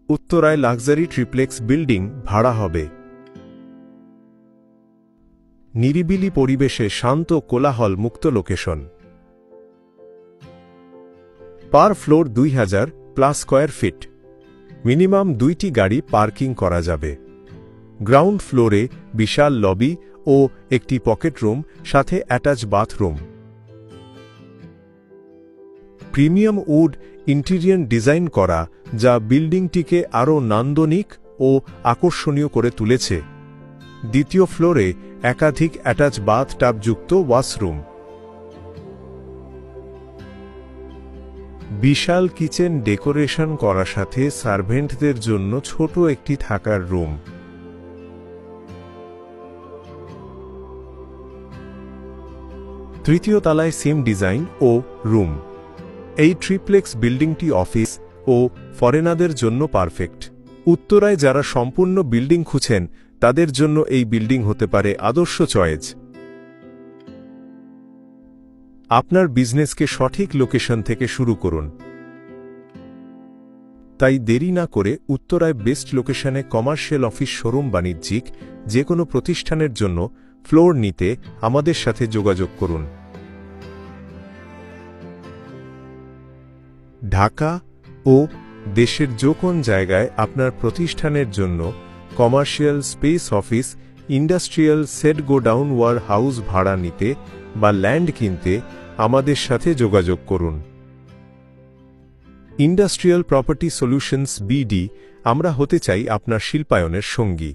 উত্তরায় luxury triplex building ভাড়া হবে। নিরিবিলি পরিবেশে শান্ত কোলাহল মুক্ত লোকেশন। পার ফ্লোর 2000+ স্কয়ার ফিট। মিনিমাম 2টি গাড়ি পার্কিং করা যাবে। গ্রাউন্ড ফ্লোরে বিশাল লবি ও একটি পকেট রুম, সাথে attach bathroom. Premium wood interior design করা, যা বিল্ডিংটিকে আরও নান্দনিক ও আকর্ষণীয় করে তুলেছে। দ্বিতীয় ফ্লোরে একাধিক অ্যাটাচ বাথটাবযুক্ত ওয়াশরুম। বিশাল কিচেন ডেকোরেশন করা, সাথে সার্ভেন্টদের জন্য ছোট একটি থাকার রুম। তৃতীয় তলায় সেম ডিজাইন ও রুম। এই ট্রিপ্লেক্স বিল্ডিংটি অফিস ও ফরেনারদের জন্য পারফেক্ট। উত্তরায় যারা সম্পূর্ণ বিল্ডিং খুঁজছেন, তাদের জন্য এই বিল্ডিং হতে পারে আদর্শ চয়েস। আপনার বিজনেসকে সঠিক লোকেশন থেকে শুরু করুন। তাই দেরি না করে উত্তরায় বেস্ট লোকেশনে কমার্শিয়াল অফিস, শোরুম, বাণিজ্যিক যে কোনো প্রতিষ্ঠানের জন্য ফ্লোর নিতে আমাদের সাথে যোগাযোগ করুন। ঢাকা ও দেশের যে কোনো জায়গায় আপনার প্রতিষ্ঠানের জন্য commercial space, office, industrial set, godown, warehouse ভাড়া নিতে বা ল্যান্ড কিনতে আমাদের সাথে যোগাযোগ করুন। ইন্ডাস্ট্রিয়াল প্রপার্টি সলিউশনস বিডি, আমরা হতে চাই আপনার শিল্পায়নের সঙ্গী।